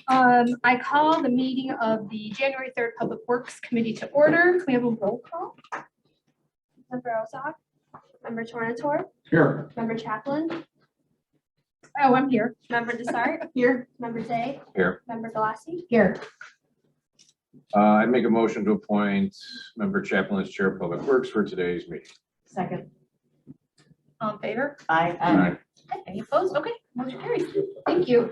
I call the meeting of the January 3rd Public Works Committee to order. Can we have a roll call? Member Ozak, Member Tornator, Here. Member Chaplin, Oh, I'm here. Member Desart, Here. Member Day, Here. Member Galassi. Here. I'd make a motion to appoint Member Chaplin as Chair of Public Works for today's meeting. Second. All in favor? Aye. Aye. Any opposed? Okay, motion carries. Thank you.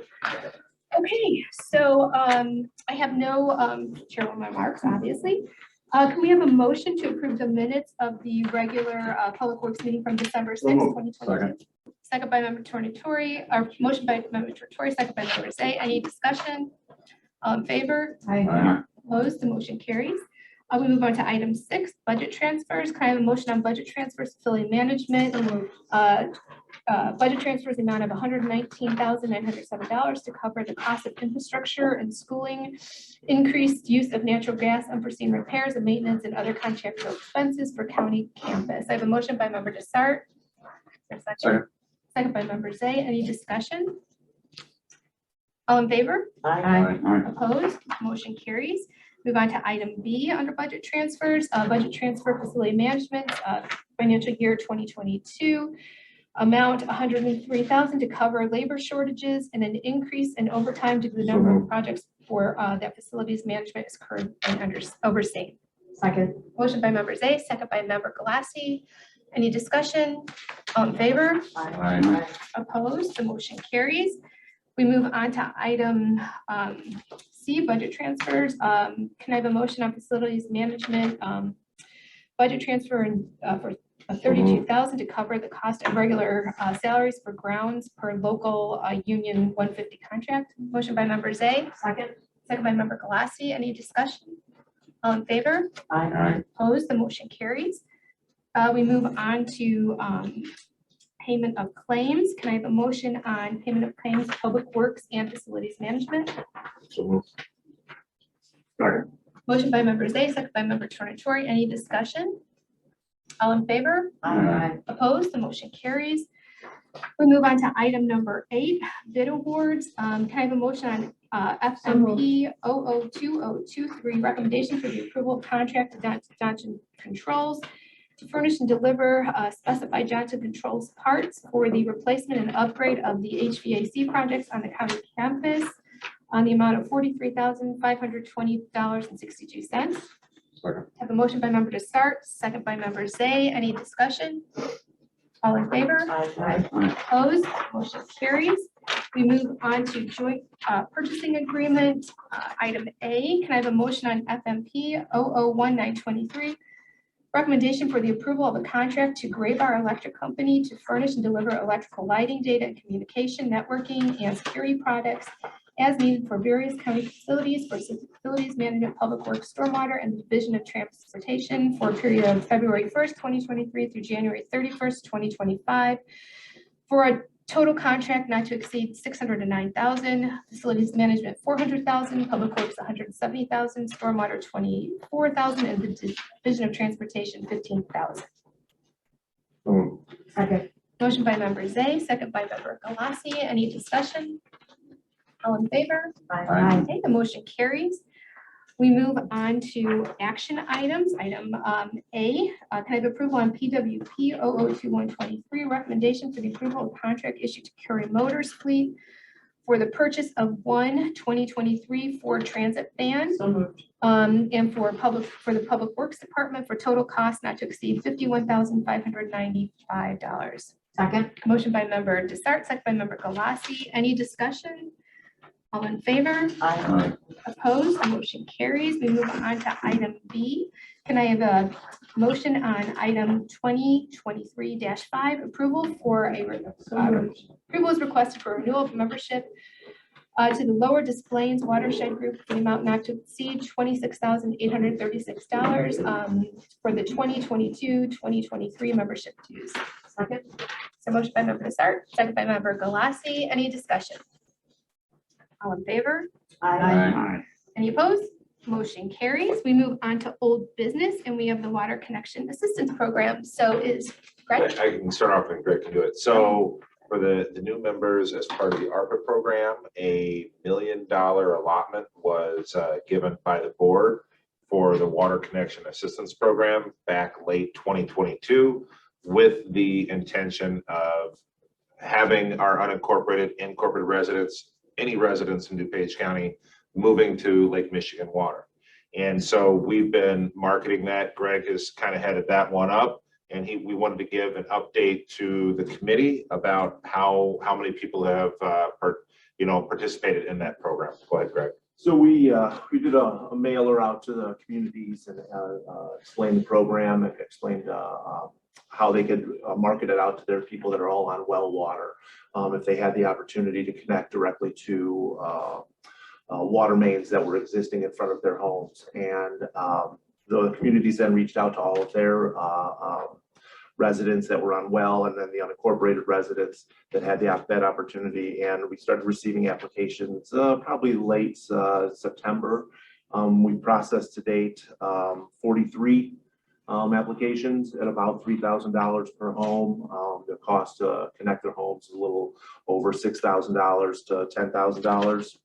Okay, so I have no chairwoman remarks, obviously. Can we have a motion to approve the minutes of the regular Public Works meeting from December 6th, 2022? Second by Member Tornatori, or motion by Member Tornatori, second by Member Zay. Any discussion? All in favor? Aye. Opposed? The motion carries. We move on to item 6, budget transfers. Can I have a motion on budget transfers, facility management? Budget transfers the amount of $119,907 to cover the cost of infrastructure and schooling, increased use of natural gas, unforeseen repairs and maintenance, and other contractual expenses for county campus. I have a motion by Member Desart. Second. Second by Member Zay. Any discussion? All in favor? Aye. Opposed? Motion carries. Move on to item B under budget transfers, budget transfer facility management, financial year 2022. Amount $103,000 to cover labor shortages and an increase in overtime due to the number of projects for that facilities management is currently overseeing. Second. Motion by Member Zay, second by Member Galassi. Any discussion? All in favor? Aye. Opposed? The motion carries. We move on to item C, budget transfers. Can I have a motion on facilities management budget transfer for $32,000 to cover the cost of regular salaries for grounds per local union 150 contract? Motion by Member Zay. Second. Second by Member Galassi. Any discussion? All in favor? Aye. Opposed? The motion carries. We move on to payment of claims. Can I have a motion on payment of claims, public works and facilities management? So moved. Second. Motion by Member Zay, second by Member Tornatori. Any discussion? All in favor? Aye. Opposed? The motion carries. We move on to item number 8, bid awards. Can I have a motion on FMP 002023, recommendation for the approval of contract to Johnson Controls to furnish and deliver specified Johnson Controls parts for the replacement and upgrade of the HVAC projects on the county campus on the amount of $43,520.62. Second. Have a motion by Member Desart, second by Member Zay. Any discussion? All in favor? Aye. Opposed? Motion carries. We move on to joint purchasing agreement, item A. Can I have a motion on FMP 001923? Recommendation for the approval of a contract to Graybar Electric Company to furnish and deliver electrical lighting, data and communication, networking, and security products as needed for various county facilities for facilities management, public works, stormwater, and the Division of Transportation for a period of February 1st, 2023 through January 31st, 2025 for a total contract not to exceed $609,000, facilities management $400,000, public works $170,000, stormwater $24,000, and the Division of Transportation $15,000. So moved. Second. Motion by Member Zay, second by Member Galassi. Any discussion? All in favor? Aye. Okay, the motion carries. We move on to action items. Item A, can I have approval on PWP 002123, recommendation for the approval of contract issued to Curry Motors Fleet for the purchase of one 2023 Ford Transit van So moved. and for the Public Works Department for total cost not to exceed $51,595. Second. Motion by Member Desart, second by Member Galassi. Any discussion? All in favor? Aye. Opposed? The motion carries. We move on to item B. Can I have a motion on item 2023-5, approval for approval is requested for renewal of membership to the Lower Des Plaines Watershed Group for the amount not to exceed $26,836 for the 2022-2023 membership dues. Second. So motion by Member Desart, second by Member Galassi. Any discussion? All in favor? Aye. Any opposed? Motion carries. We move on to old business and we have the water connection assistance program. So is Greg? I can start off and Greg can do it. So For the new members, as part of the ARPA program, a $1 million allotment was given by the board for the Water Connection Assistance Program back late 2022, with the intention of having our unincorporated, incorporated residents, any residents in DuPage County, moving to Lake Michigan water. And so we've been marketing that. Greg has kind of headed that one up. And we wanted to give an update to the committee about how many people have participated in that program. Go ahead, Greg. So we did a mailer out to the communities and explained the program and explained how they could market it out to their people that are all on well water. If they had the opportunity to connect directly to water mains that were existing in front of their homes. And the communities then reached out to all of their residents that were on well, and then the unincorporated residents that had that opportunity. And we started receiving applications probably late September. We processed to date 43 applications at about $3,000 per home. The cost to connect their homes is a little over $6,000 to $10,000.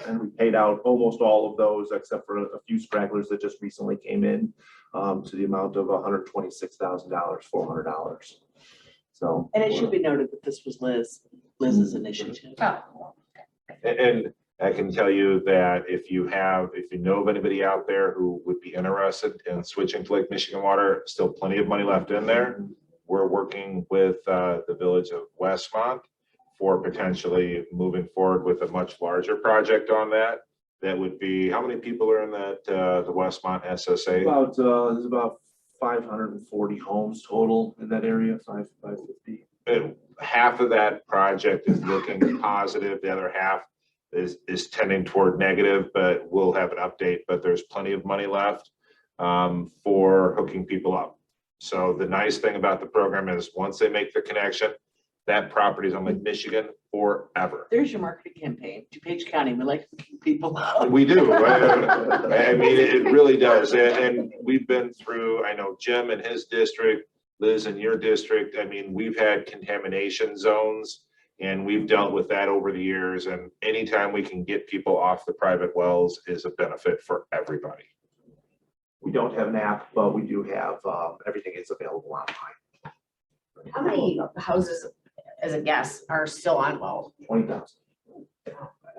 And we paid out almost all of those except for a few stragglers that just recently came in to the amount of $126,000, $400. So. And it should be noted that this was Liz's initiative. Oh, And I can tell you that if you know of anybody out there who would be interested in switching to Lake Michigan water, still plenty of money left in there. We're working with the village of Westmont for potentially moving forward with a much larger project on that. That would be, how many people are in that, the Westmont SSA? There's about 540 homes total in that area, 550. And half of that project is looking positive. The other half is tending toward negative, but we'll have an update. But there's plenty of money left for hooking people up. So the nice thing about the program is once they make the connection, that property is on Lake Michigan forever. There's your marketing campaign. DuPage County, we like to keep people out. We do. I mean, it really does. And we've been through, I know Jim in his district, Liz in your district. I mean, we've had contamination zones and we've dealt with that over the years. And anytime we can get people off the private wells is a benefit for everybody. We don't have an app, but we do have, everything is available online. How many houses, as a guess, are still on well? 20,000.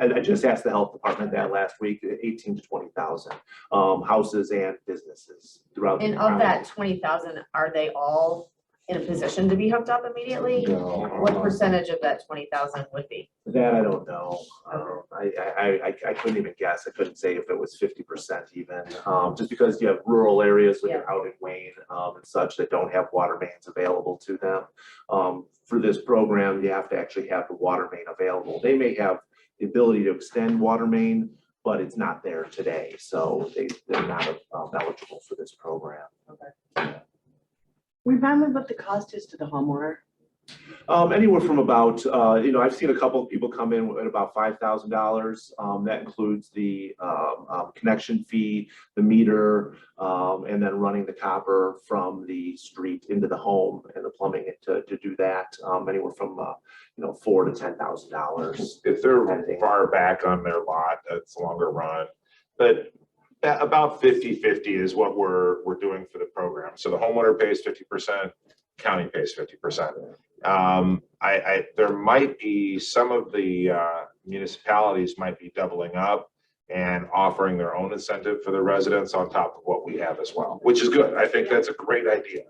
And I just asked the health department that last week, 18 to 20,000 houses and businesses throughout. the And of county. that 20,000, are they all in a position to be hooked up immediately? No. What percentage of that 20,000 would be? That I don't know. I couldn't even guess. I couldn't say if it was 50% even, just because you have rural areas like out in Wayne and such that don't have water mains available to them. For this program, you have to actually have the water main available. They may have the ability to extend water main, but it's not there today. So they're not eligible for this program. Remind me what the cost is to the homeowner. Anywhere from about, I've seen a couple of people come in at about $5,000. That includes the connection fee, the meter, and then running the copper from the street into the home and the plumbing to do that. Anywhere from $4,000 to $10,000. If they're far back on their lot, that's a longer run. But about 50-50 is what we're doing for the program. So the homeowner pays 50%, county pays 50%. There might be some of the municipalities might be doubling up and offering their own incentive for the residents on top of what we have as well, which is good. I think that's a great idea.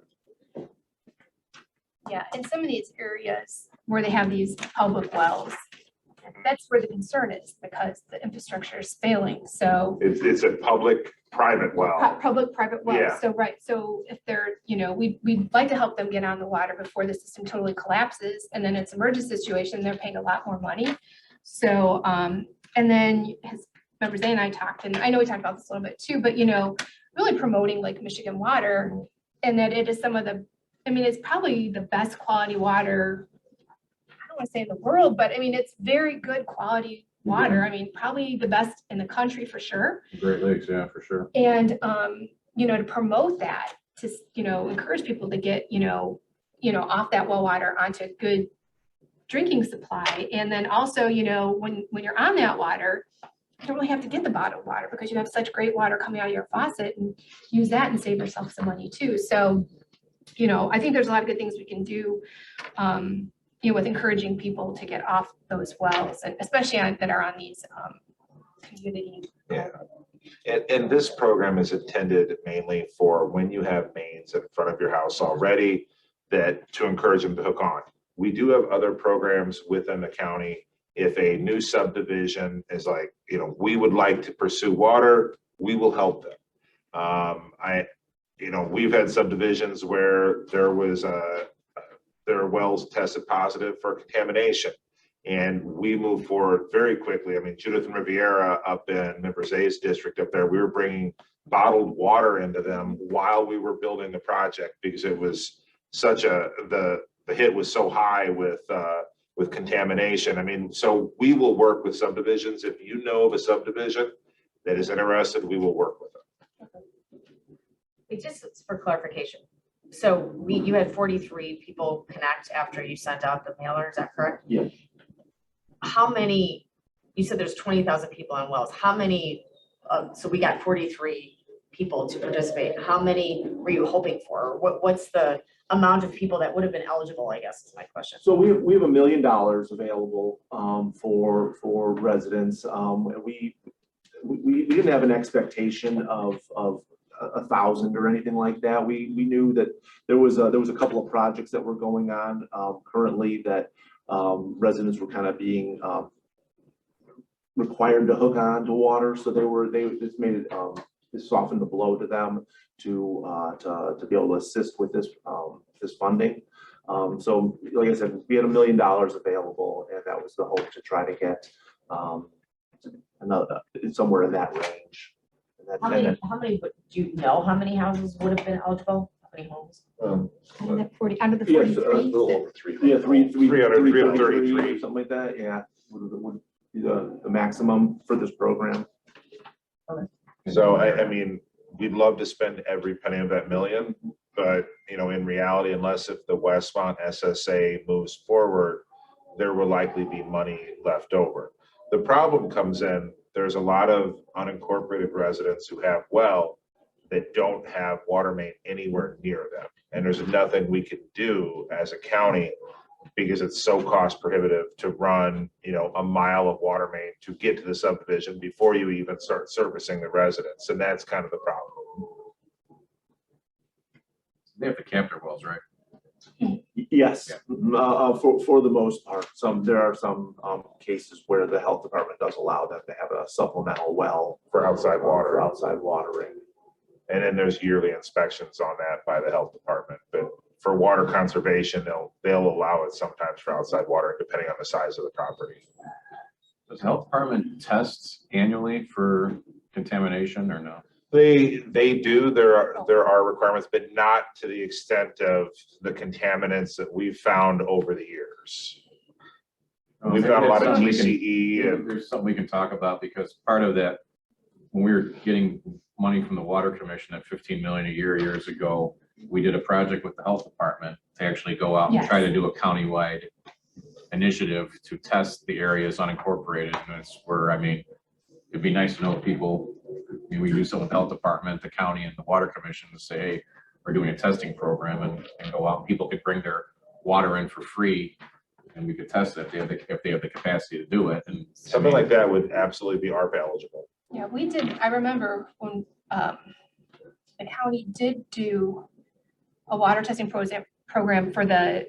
yeah, in some of these areas where they have these public wells, that's where the concern is because the infrastructure is failing. So It's a public-private well. public-private wells. Yeah. So, right. So if they're, we'd like to help them get on the water before the system totally collapses. And then it's an emergency situation, they're paying a lot more money. So, and then his members, Zay and I talked, and I know we talked about this a little bit too, but, really promoting Lake Michigan water and that it is some of the, it's probably the best quality water, I don't want to say in the world, but it's very good quality water. Probably the best in the country for sure. Great Lakes, yeah, for sure. And, to promote that, to, encourage people to get, off that well water onto good drinking supply. And then also, you know, when you're on that water, you don't really have to get the bottled water because you have such great water coming out of your faucet, and use that and save yourself some money too. So, you know, I think there's a lot of good things we can do, you know, with encouraging people to get off those wells, and especially that are on these community. Yeah. And this program is intended mainly for when you have mains in front of your house already, that to encourage them to hook on. We do have other programs within the county. If a new subdivision is like, you know, we would like to pursue water, we will help them. You know, we've had subdivisions where there are wells tested positive for contamination. And we moved forward very quickly. I mean, Judith and Riviera up in Members A's district up there, we were bringing bottled water into them while we were building the project, because it was such the hit was so high with contamination. I mean, so we will work with subdivisions. If you know of a subdivision that is interested, we will work with them. Just for clarification. So you had 43 people connect after you sent out the mailer, is that correct? Yeah. How many, you said there's 20,000 people on wells. How many, so we got 43 people to participate. How many were you hoping for? What's the amount of people that would have been eligible, I guess is my question. So we have $1 million available for residents. We didn't have an expectation of 1,000 or anything like that. We knew that there was a couple of projects that were going on currently that residents were kind of being required to hook on to water. So this made it this softened the blow to them to be able to assist with this funding. So like I said, we had $1 million available, and that was the hope to try to get another somewhere in that range. How many, do you know how many houses would have been eligible? How many homes? Out of the 40, out of the Yes, 43. Yeah, 333. 333, something like that. Yeah, would be the maximum for this program. So I mean, we'd love to spend every penny of that million, but you know, in reality, unless if the Westmont SSA moves forward, there will likely be money left over. The problem comes in, there's a lot of unincorporated residents who have well that don't have water main anywhere near them. And there's nothing we can do as a county because it's so cost prohibitive to run, you know, a mile of water main to get to the subdivision before you even start servicing the residents. And that's kind of the problem. They have to cap their wells, right? Yes, for the most part. There are some cases where the health department does allow them to have a supplemental well For outside water. for outside watering. And then there's yearly inspections on that by the health department. But for water conservation, they'll allow it sometimes for outside watering, depending on the size of the property. Does the health department test annually for contamination or no? They do. There are requirements, but not to the extent of the contaminants that we've found over the years. We've got a lot of TCE and There's something we can talk about, because part of that, when we were getting money from the Water Commission at 15 million a year years ago, we did a project with the health department to actually go out and Yes. try to do a countywide initiative to test the areas unincorporated. And it's where, I mean, it'd be nice to know if people, I mean, we do something with the health department, the county, and the Water Commission to say, hey, we're doing a testing program, and go out. People could bring their water in for free, and we could test it if they have the capacity to do it. And something like that would absolutely be ARP eligible. Yeah, we did, I remember when the county did do a water testing program for the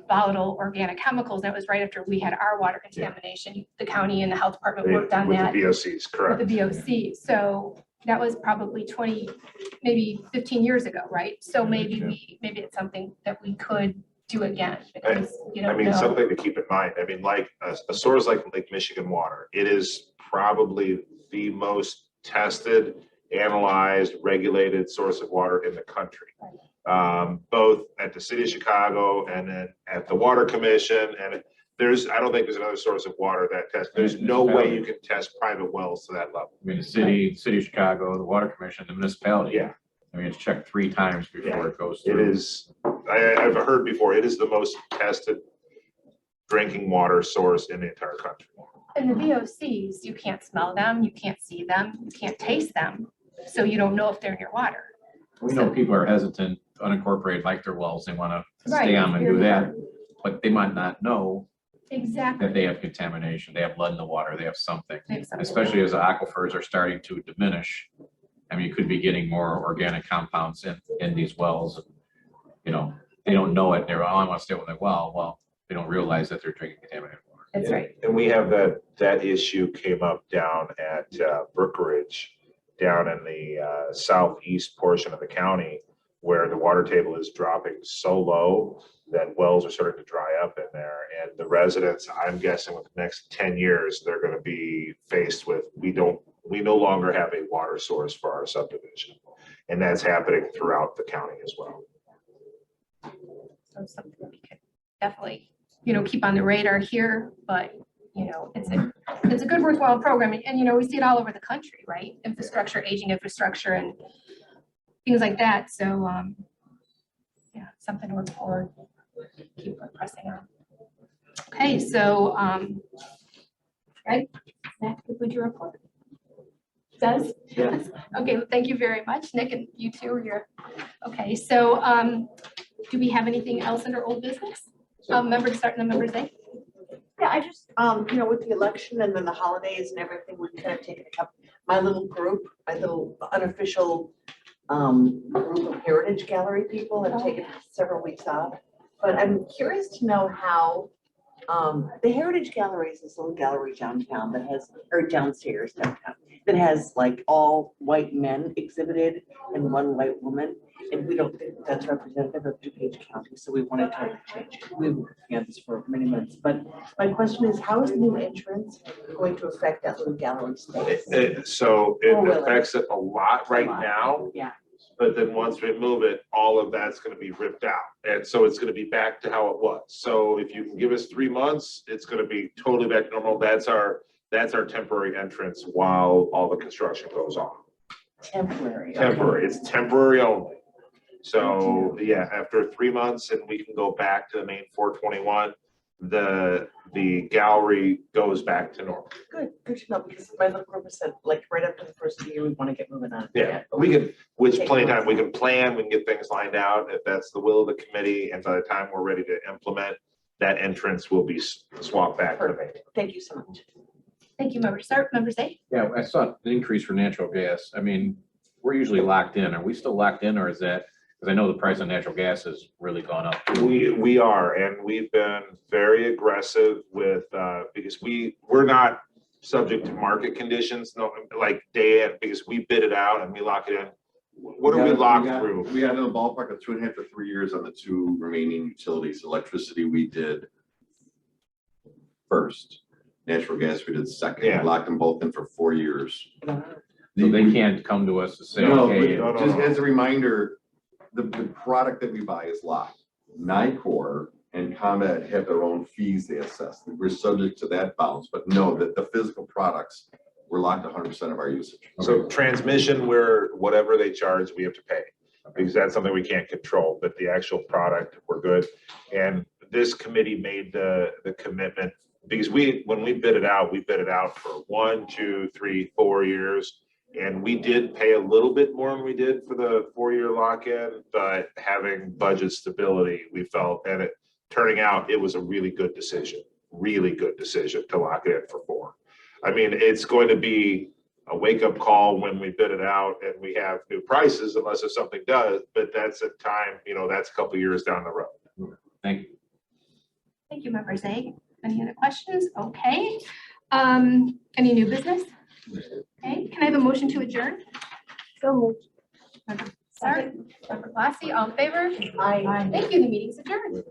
volatile organic chemicals. That was right after we had our water contamination. The county and the health department worked on With that the VOCs, correct. with the VOC. So that was probably 20, maybe 15 years ago, right? So maybe it's something that we could do again, because you I don't mean, know. something to keep in mind. I mean, like a source like Lake Michigan water, it is probably the most tested, analyzed, regulated source of water in the country. Both at the city of Chicago and then at the Water Commission. And I don't think there's another source of water that tests. There's no way you can test private wells to that level. I mean, the city of Chicago, the Water Commission, the municipality. Yeah. I mean, it's checked 3 times before it goes It through. is, I've heard before, it is the most tested drinking water source in the entire country. And the VOCs, you can't smell them, you can't see them, you can't taste them, so you don't know if they're in your water. We know people are hesitant, unincorporated, like their wells, they want to Right. stay on and do that, but they might not know Exactly. that they have contamination, they have lead in the water, they have something. They have something. Especially as the aquifers are starting to diminish. I mean, you could be getting more organic compounds in these wells. You know, they don't know it, they're, oh, I want to stay with their well, they don't realize that they're drinking contaminated water. That's right. And we have that issue came up down at Brookridge, down in the southeast portion of the county, where the water table is dropping so low that wells are starting to dry up in there. And the residents, I'm guessing with the next 10 years, they're going to be faced with, we no longer have a water source for our subdivision. And that's happening throughout the county as well. So it's something that we could definitely, keep on the radar here, but, it's a good worthwhile program. And, we see it all over the country, right? Infrastructure, aging infrastructure and things like that. So, yeah, something to look forward, keep pressing on. Okay, so, right, that concludes your report. Does? Yeah. Okay, well, thank you very much, Nick, and you too. Okay, so, do we have anything else under old business? Member to start in the members day? Yeah, I just, with the election and then the holidays and everything, we've kind of taken my little group, my little unofficial group of Heritage Gallery people have taken several weeks off. But I'm curious to know how, the Heritage Gallery is this little gallery downtown that has, or downstairs downtown, that has like all white men exhibited and one white woman. And we don't think that's representative of DuPage County, so we wanted to change it. We've been working on this for many months, but my question is, how is the new entrance going to affect that little gallery space? So Oh, it really? affects it a lot right now. Yeah. But then once we move it, all of that's gonna be ripped out. And so it's gonna be back to how it was. So if you can give us 3 months, it's gonna be totally back to normal. That's our temporary entrance while all the construction goes on. Temporary. okay. Temporary, it's temporary only. So, yeah, after 3 months and we can go back to the main 421, the gallery goes back to normal. Good to know, because my little group has said, like, right after the first of the year, we want to get moving on. Yeah, we can, with plenty of time, we can plan, we can get things lined out, if that's the will of the committee, and by the time we're ready to implement, that entrance will be swapped back. Perfect. Thank you so much. Thank you, member start, members day. Yeah, I saw an increase for natural gas. I mean, we're usually locked in. Are we still locked in, or is that, because I know the price of natural gas has really gone up. We are, and we've been very aggressive with, because we're not subject to market conditions, no, like because we bid it out and we lock it in. What do we lock through? We got in the ballpark of 2.5 to 3 years on the 2 remaining utilities. Electricity, we did first. Natural gas, we did second. Yeah. We locked them both in for 4 years. So they can't come to us to say, No, okay, no, just as a reminder, the product that we buy is locked. NICOR and ComEd have their own fees they assess. We're subject to that bounce, but no, that the physical products, we're locked 100% of our usage. So transmission, where whatever they charge, we have to pay, because that's something we can't control, but the actual product, we're good. And this committee made the commitment, because when we bid it out for 1, 2, 3, 4 years. And we did pay a little bit more than we did for the 4-year lock-in, but having budget stability, we felt, and it turning out, it was a really good decision to lock it in for 4. I mean, it's going to be a wake-up call when we bid it out and we have new prices, unless if something does, but that's a time, that's a couple years down the road. thank you. Thank you, members day. Any other questions? Okay. Any new business? Okay, can I have a motion to adjourn? So moved. Member Sark, member Lassie, all in favor? Aye. Thank you, the meeting's adjourned.